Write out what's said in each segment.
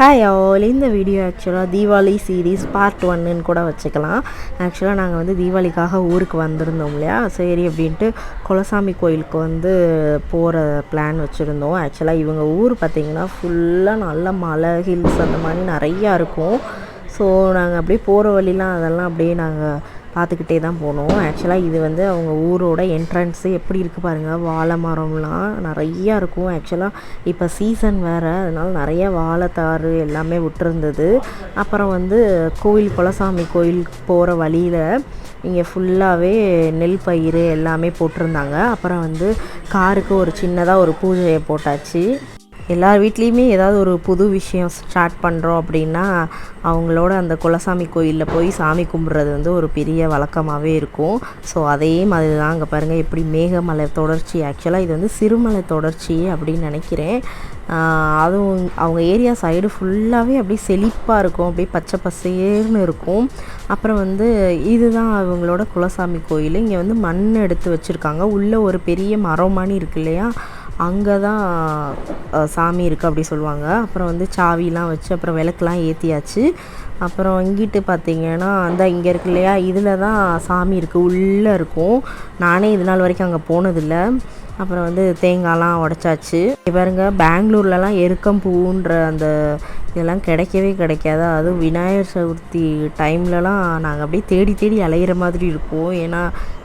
Hi all. இந்த video ஆக்சுவலாக Deepavali series part 1ன்னு கூட வச்சுக்கலாம். ஆக்சுவலாக நாங்கள் வந்து தீபாவளிக்காக ஊருக்கு வந்திருந்தோம் இல்லையா, சரி அப்படின்ட்டு குலசாமி கோயிலுக்கு வந்து போகிற பிளான் வச்சுருந்தோம். ஆக்சுவலாக இவங்க ஊர் பார்த்திங்கன்னா ஃபுல்லாக நல்ல மலை, ஹில்ஸ் அந்த மாதிரி நிறையா இருக்கும். ஸோ நாங்கள் அப்படியே போகிற வழிலாம் அதெல்லாம் அப்படியே நாங்கள் பார்த்துக்கிட்டே தான் போனோம். ஆக்சுவலாக இது வந்து அவங்க ஊரோட என்ட்ரன்ஸு எப்படி இருக்குது பாருங்கள். வாழை மரம்லாம் நிறையா இருக்கும். ஆக்சுவலாக இப்போ சீசன் வேறு, அதனால் நிறையா வாழைத்தாறு எல்லாமே விட்டுருந்தது. அப்புறம் வந்து குலசாமி கோயில் போகிற வழியில் இங்கே ஃபுல்லாகவே நெல் பயிர் எல்லாமே போட்டிருந்தாங்க. அப்புறம் வந்து காருக்கு ஒரு சின்னதாக ஒரு பூஜையை போட்டாச்சு. எல்லார் வீட்லேயுமே ஏதாவது ஒரு புது விஷயம் ஸ்டார்ட் பண்ணுறோம் அப்படின்னா அவங்களோட அந்த குலசாமி கோயிலில் போய் சாமி கும்பிட்றது வந்து ஒரு பெரிய வழக்கமாகவே இருக்கும். ஸோ அதே மாதிரி தான் அங்கே பாருங்கள் எப்படி மேகமலை தொடர்ச்சி. ஆக்சுவலாக இது வந்து சிறுமலை தொடர்ச்சி அப்படின்னு நினைக்கிறேன். அதுவும் அவங்க ஏரியா சைடு ஃபுல்லாகவே அப்படியே செழிப்பாக இருக்கும், அப்படியே பச்சை பசேர்னு இருக்கும். அப்புறம் வந்து இதுதான் அவங்களோட குலசாமி கோயில். இங்கே வந்து மண் எடுத்து வச்சுருக்காங்க. உள்ளே ஒரு பெரிய மரம் மாதிரி இருக்கு இல்லையா, அங்கே தான் சாமி இருக்குது அப்படி சொல்லுவாங்க. அப்புறம் வந்து சாவிலாம் வச்சு அப்புறம் விளக்குலாம் ஏற்றியாச்சு. அப்புறம் இங்கிட்டு பார்த்திங்கன்னா அந்த இங்கே இருக்கு இல்லையா, இதில் தான் சாமி இருக்குது, உள்ளே இருக்கும். நானே இது நாள் வரைக்கும் அங்கே போனதில்லை. அப்புறம் வந்து தேங்காய்லாம் உடச்சாச்சு. பாருங்க, பெங்களூர்லலாம் எருக்கம்பூன்ற அந்த இதெல்லாம் கிடைக்கவே கிடைக்காது. அதுவும் விநாயகர் சதுர்த்தி டைம்லலாம் நாங்கள் அப்படியே தேடி தேடி அலையிற மாதிரி இருக்கும். ஏன்னா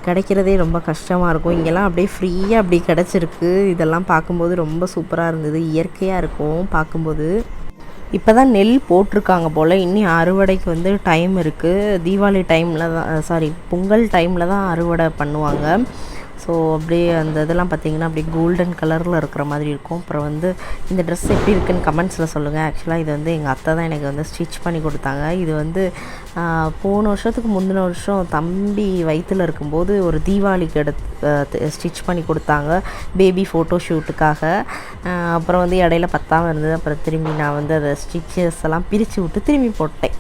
கிடைக்கிறதே ரொம்ப கஷ்டமாக இருக்கும். இங்கெல்லாம் அப்படியே ஃப்ரீயாக அப்படி கிடச்சிருக்கு. இதெல்லாம் பார்க்கும்போது ரொம்ப சூப்பராக இருந்தது, இயற்கையாக இருக்கும் பார்க்கும்போது. இப்போ தான் நெல் போட்டிருக்காங்க போல், இன்னும் அறுவடைக்கு வந்து டைம் இருக்குது. தீபாவளி டைமில் தான் பொங்கல் டைமில் தான் அறுவடை பண்ணுவாங்க. ஸோ அப்படியே அந்த இதெல்லாம் பார்த்திங்கன்னா அப்படியே கோல்டன் கலரில் இருக்கிற மாதிரி இருக்கும். அப்புறம் வந்து இந்த ட்ரெஸ் எப்படி இருக்குதுன்னு கமெண்ட்ஸில் சொல்லுங்கள். ஆக்சுவலாக இது வந்து எங்கள் அத்தை தான் எனக்கு வந்து ஸ்டிச் பண்ணி கொடுத்தாங்க. இது வந்து போன வருஷத்துக்கு முந்தின வருஷம் தம்பி வயிற்றில் இருக்கும்போது ஒரு தீபாவளிக்கு ஸ்டிச் பண்ணி கொடுத்தாங்க, பேபி ஃபோட்டோ ஷூட்டுக்காக. அப்புறம் வந்து இடையில பத்தாமல் இருந்தது. அப்புறம் திரும்பி நான் வந்து அதை ஸ்டிச்சஸ் எல்லாம் பிரித்து விட்டு திரும்பி போட்டேன்.